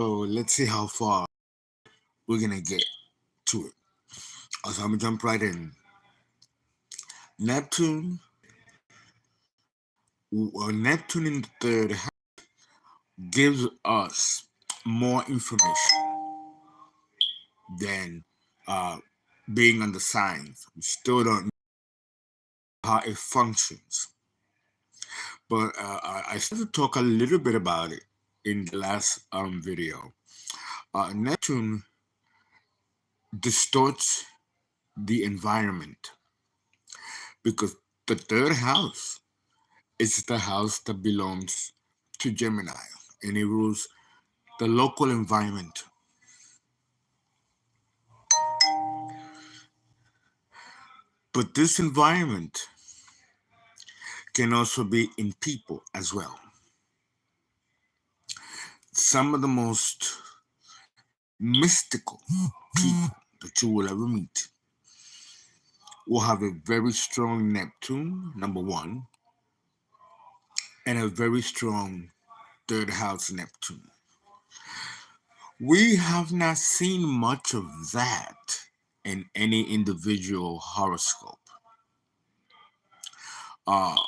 So let's see how far we're gonna get to it. So I'm gonna jump right in. Neptune, Neptune in the third house gives us more information than uh, being on the signs. We still don't know how it functions. But I started to talk a little bit about it in the last video. Neptune distorts the environment because the third house is the house that belongs to Gemini and it rules the local environment. But this environment can also be in people as well. Some of the most mystical people that you will ever meet will have a very strong Neptune, number one, and a very strong third house Neptune. We have not seen much of that in any individual horoscope. Uh,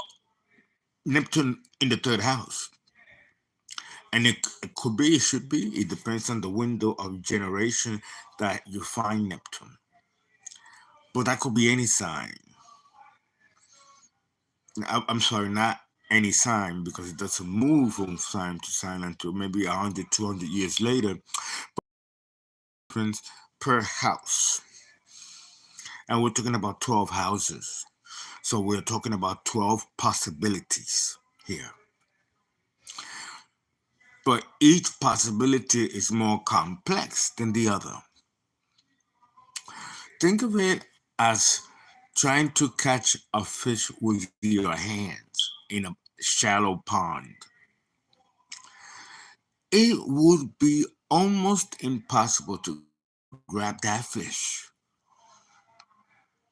Neptune in the third house. And it could be, it should be, it depends on the window of generation that you find Neptune. But that could be any sign. I'm sorry, not any sign because it doesn't move from sign to sign until maybe 100, 200 years later. But per house. And we're talking about 12 houses. So we're talking about 12 possibilities here. But each possibility is more complex than the other. Think of it as trying to catch a fish with your hands in a shallow pond. It would be almost impossible to grab that fish.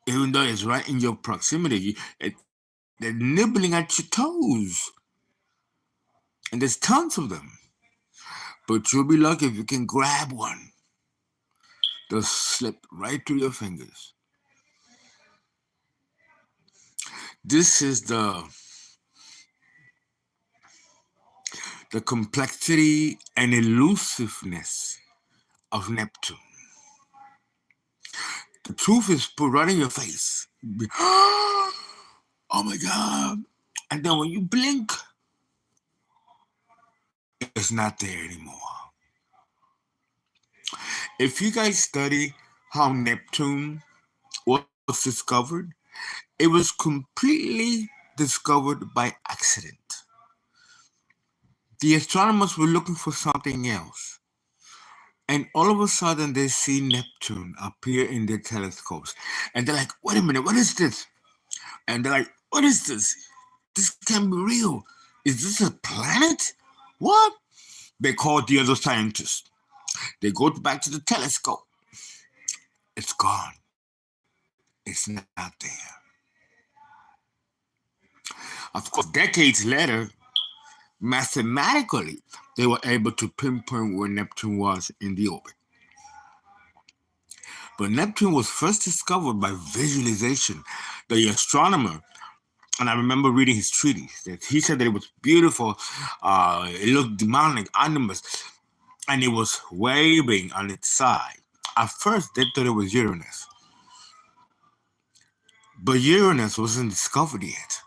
Even though it's right in your proximity, they're nibbling at your toes. And there's tons of them. But you'll be lucky if you can grab one. They'll slip right through your fingers. This is the complexity and elusiveness of Neptune. The truth is put right in your face. Oh my God. And then when you blink, it's not there anymore. If you guys study how Neptune was discovered, it was completely discovered by accident. The astronomers were looking for something else. And all of a sudden, they see Neptune appear in their telescopes. And they're like, wait a minute, what is this? And they're like, what is this? This can't be real. Is this a planet? What? They called the other scientists. They go back to the telescope. It's gone. It's not there. Of course, decades later, mathematically, they were able to pinpoint where Neptune was in the orbit. But Neptune was first discovered by visualization. The astronomer, and I remember reading his treatise, that he said that it was beautiful, it looked demonic, ominous, and it was waving on its side. At first, they thought it was Uranus. But Uranus wasn't discovered yet.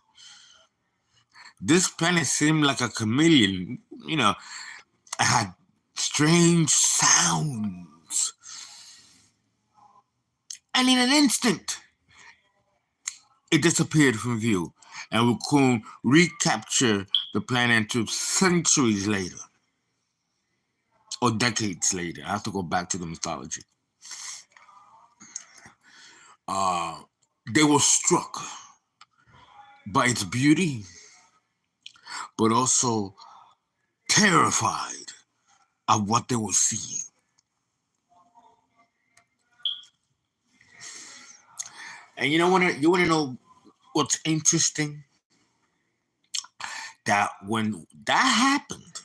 This planet seemed like a chameleon, it had strange sounds. And in an instant, it disappeared from view, and we couldn't recapture the planet until centuries later, or decades later. I have to go back to the mythology. They were struck by its beauty, but also terrified of what they were seeing. And you want to know what's interesting? That when that happened,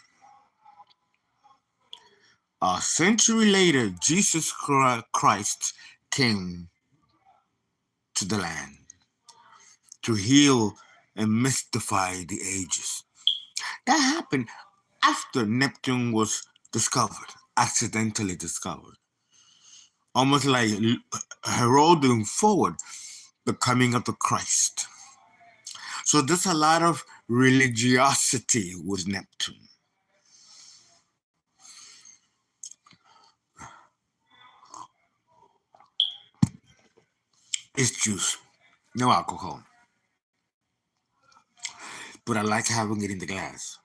A century later, Jesus Christ came to the land to heal and mystify the ages. That happened after Neptune was discovered, accidentally discovered, almost like heralding forward the coming of the Christ. So there's a lot of religiosity with Neptune. It's juice, no alcohol, but I like having it in the glass.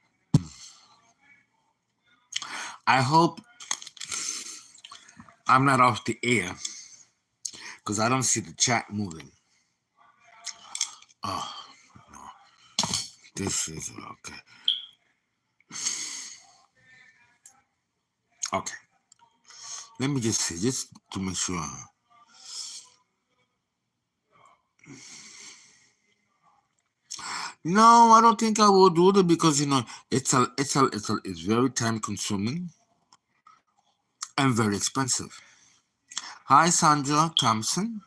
I hope I'm not off the air because I don't see the chat moving. Oh, no. This is okay. Okay. Let me just see, just to make sure. No, I don't think I will do that because it's very time consuming and very expensive. Hi, Sandra Thompson.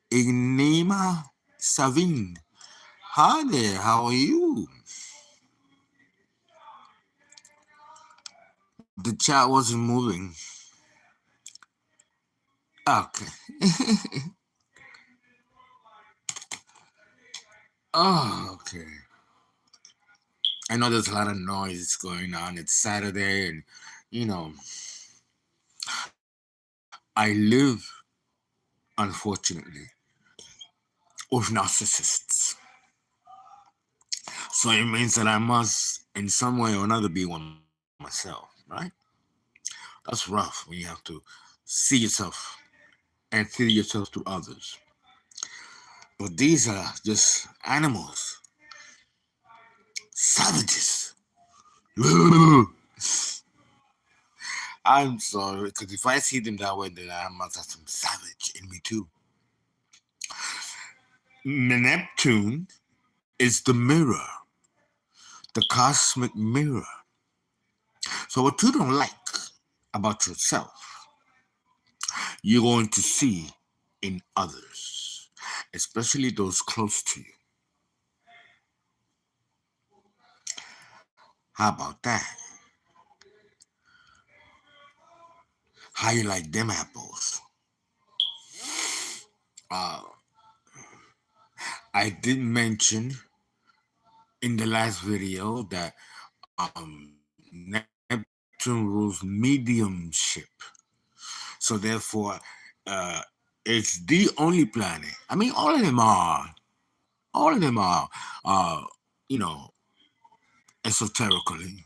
Ignima Savin. Hi there, how are you? The chat wasn't moving. Okay. Oh, okay. I know there's a lot of noise going on. It's Saturday, and you know, I live, unfortunately, with narcissists. So it means that I must, in some way or another, be one myself, right? That's rough when you have to see yourself and feel yourself through others. But these are just animals, savages. I'm sorry, because if I see them that way, then I must have some savage in me too. Neptune is the mirror, the cosmic mirror. So what you don't like about yourself, you're going to see in others, especially those close to you. How about that? How you like them apples? Uh, I did mention in the last video that Neptune rules mediumship. So therefore, uh, it's the only planet. I mean, all of them are, uh, you know, esoterically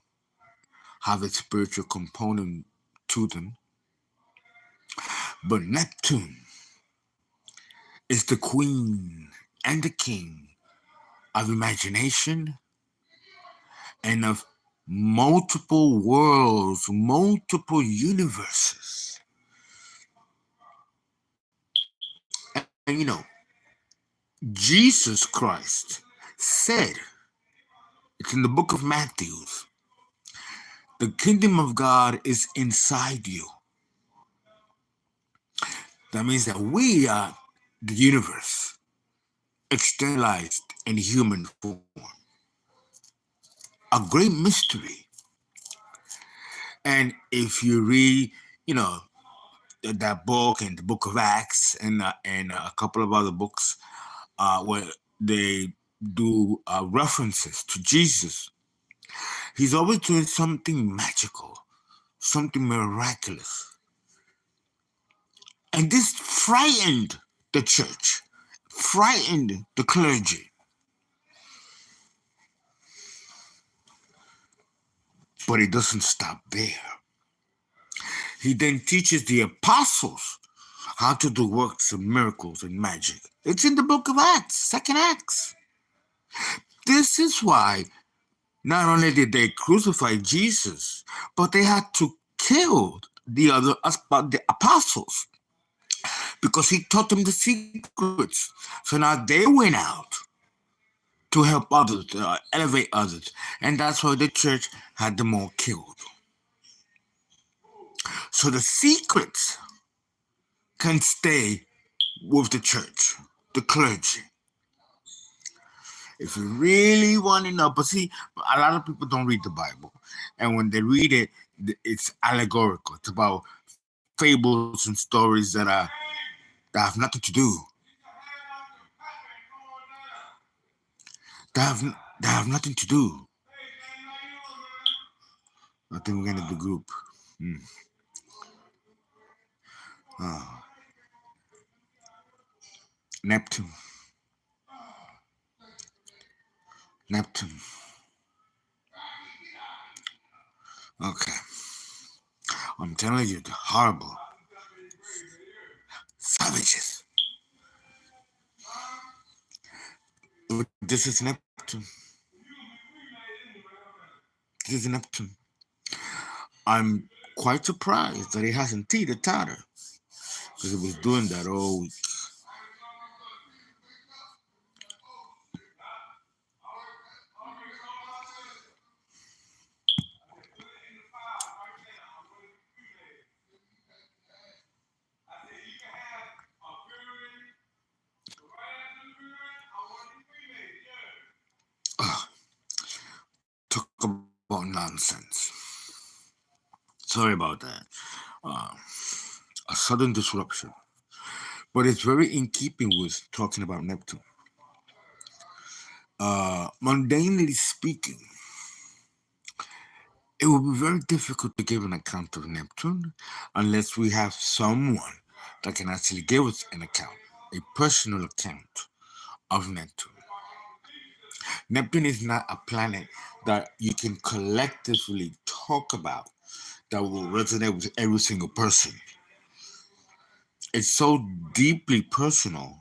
have a spiritual component to them. But Neptune is the queen and the king of imagination and of multiple worlds, multiple universes. And Jesus Christ said, it's in the book of Matthew, the kingdom of God is inside you. That means that we are the universe externalized in human form. A great mystery. And if you read, you know, that book and the book of Acts and a couple of other books where they do references to Jesus, he's always doing something magical, something miraculous. And this frightened the church, frightened the clergy. But it doesn't stop there. He then teaches the apostles how to do works of miracles and magic. It's in the book of Acts, second Acts. This is why not only did they crucify Jesus, but they had to kill the apostles because he taught them the secrets. So now they went out to help others, elevate others. And that's why the church had them all killed. So the secrets can stay with the church, the clergy. If you really want to know, but see, a lot of people don't read the Bible. And when they read it, it's allegorical. It's about fables and stories that have nothing to do. That have nothing to do. I think we're gonna do group. Hmm. Oh, Neptune. Neptune. Okay. I'm telling you, the horrible savages. But this is Neptune. This is Neptune. I'm quite surprised that it hasn't teetered totter because it was doing that all week. Talk about nonsense. Sorry about that. Uh, a sudden disruption. But it's very in keeping with talking about Neptune. Mundanely speaking, it will be very difficult to give an account of Neptune unless we have someone that can actually give us an account, a personal account of Neptune. Neptune is not a planet that you can collectively talk about that will resonate with every single person. It's so deeply personal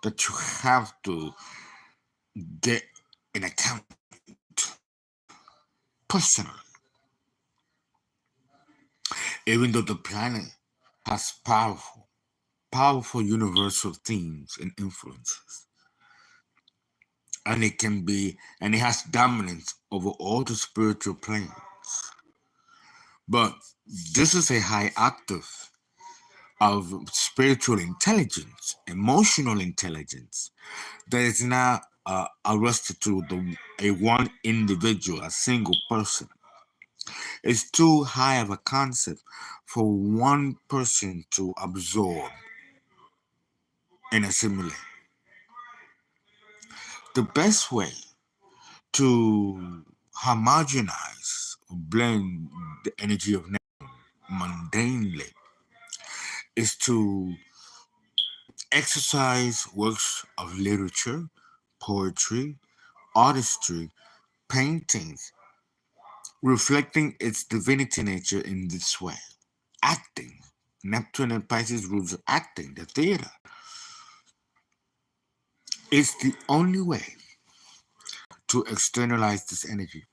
that you have to get an account personally. Even though the planet has powerful universal themes and influences. And it has dominance over all the spiritual planes. But this is a high octave of spiritual intelligence, emotional intelligence, that is not arrested to a one individual, a single person. It's too high of a concept for one person to absorb and assimilate. The best way to homogenize or blend the energy of mundanely is to exercise works of literature, poetry, artistry, paintings, reflecting its divinity nature in this way. Acting. Neptune and Pisces rules of acting, the theater. It's the only way to externalize this energy.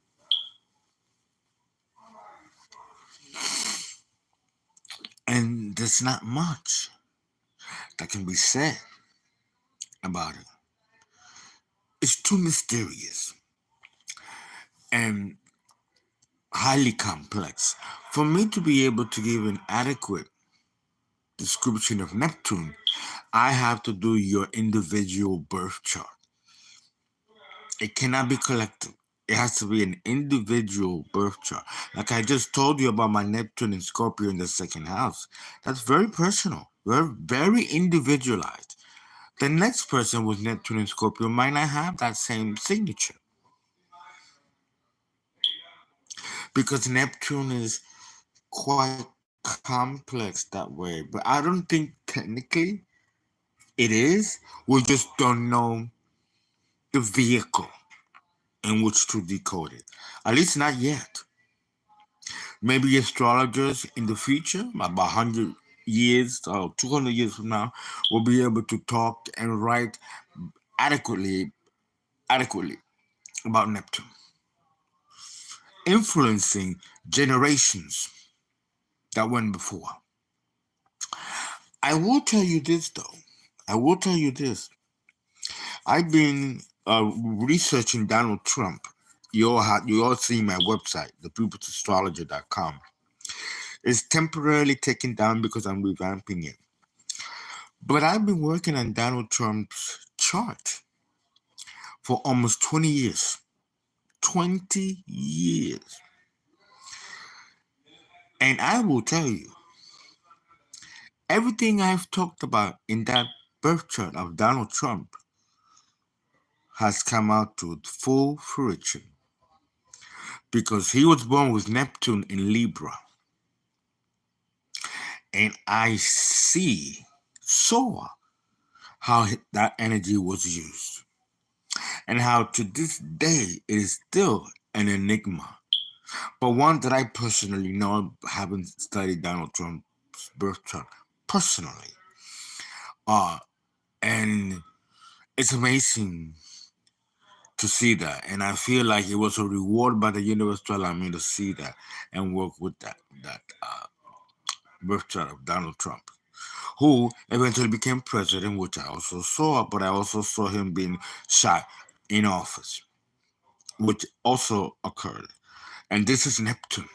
And there's not much that can be said about it. It's too mysterious and highly complex for me to be able to give an adequate description of Neptune. I have to do your individual birth chart. It cannot be collective. It has to be an individual birth chart. Like I just told you about my Neptune and Scorpio in the second house. That's very personal, very individualized. The next person with Neptune and Scorpio might not have that same signature because Neptune is quite complex that way. But I don't think technically it is. We just don't know the vehicle in which to decode it. At least not yet. Maybe astrologers in the future, about 100 years or 200 years from now, will be able to talk and write adequately about Neptune, influencing generations that went before. I will tell you this though. I will tell you this. I've been researching Donald Trump. You all see my website, thepeoplesastrologer.com. It's temporarily taken down because I'm revamping it. But I've been working on Donald Trump's chart for almost 20 years. 20 years. And I will tell you, everything I've talked about in that birth chart of Donald Trump has come out to full fruition because he was born with Neptune in Libra. And I saw how that energy was used and how to this day it is still an enigma. But one that I personally know, having studied Donald Trump's birth chart personally. Uh, and it's amazing to see that. And I feel like it was a reward by the universe to allow me to see that and work with that birth chart of Donald Trump, who eventually became president, which I also saw, but I also saw him being shot in office, which also occurred. And this is Neptune.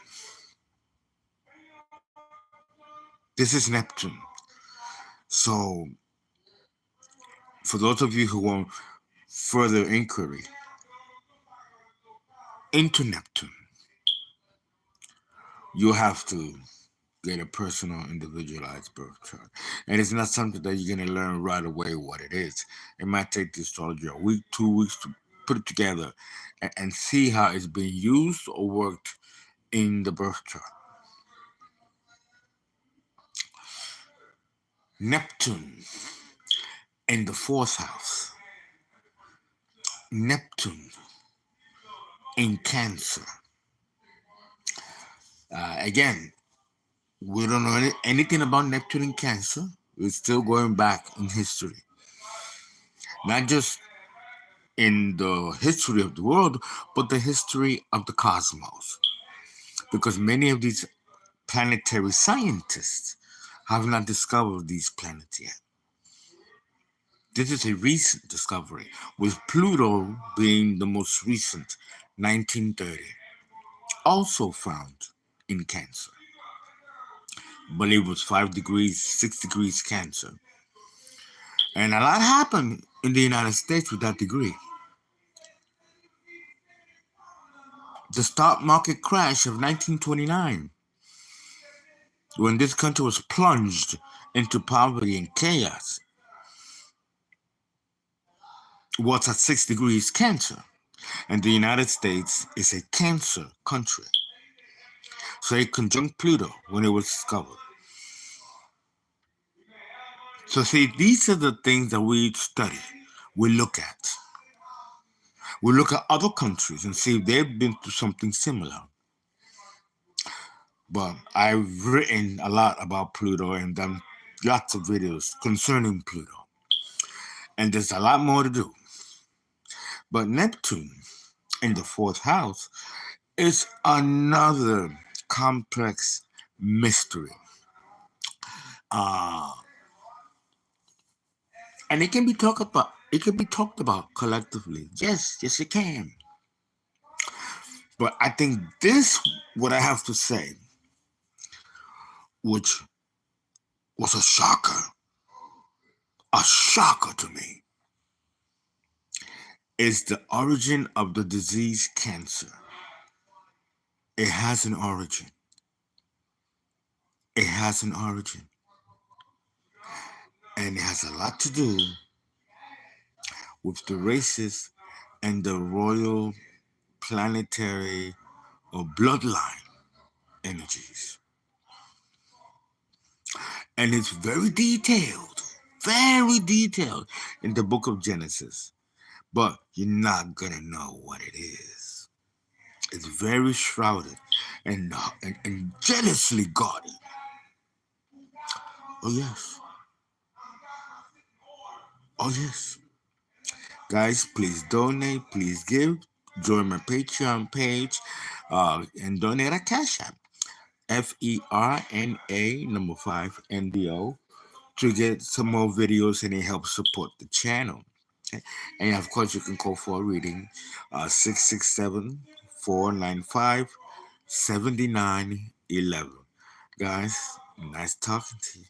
This is Neptune. So, for those of you who want further inquiry into Neptune, you have to get a personal, individualized birth chart. And it's not something that you're going to learn right away what it is. It might take the astrology a week, 2 weeks to put it together and see how it's being used or worked in the birth chart. Neptune in the fourth house. Neptune in Cancer. Again, we don't know anything about Neptune in Cancer. It's still going back in history. Not just in the history of the world, but the history of the cosmos. Because many of these planetary scientists have not discovered these planets yet. This is a recent discovery, with Pluto being the most recent, 1930, also found in Cancer. But it was 5 degrees, 6 degrees Cancer. And a lot happened in the United States with that degree. The stock market crash of 1929, when this country was plunged into poverty and chaos, was at 6 degrees Cancer. And the United States is a Cancer country. So it conjunct Pluto when it was discovered. So see, these are the things that we study, we look at. We look at other countries and see if they've been through something similar. But I've written a lot about Pluto and done lots of videos concerning Pluto. And there's a lot more to do. But Neptune in the fourth house is another complex mystery. And it can be talked about collectively. Yes, it can. But I think this, what I have to say, which was a shocker to me, is the origin of the disease cancer. It has an origin. It has an origin. And it has a lot to do with the races and the royal planetary or bloodline energies. And it's very detailed in the book of Genesis. But you're not gonna know what it is. It's very shrouded and jealously guarded. Oh yes. Oh yes. Guys, please donate, please give. Join my Patreon page and donate at CashApp. FERNA number 5 NDO to get some more videos and it helps support the channel. Okay? And of course, you can call for a reading 667 495 7911. Guys, nice talking to you.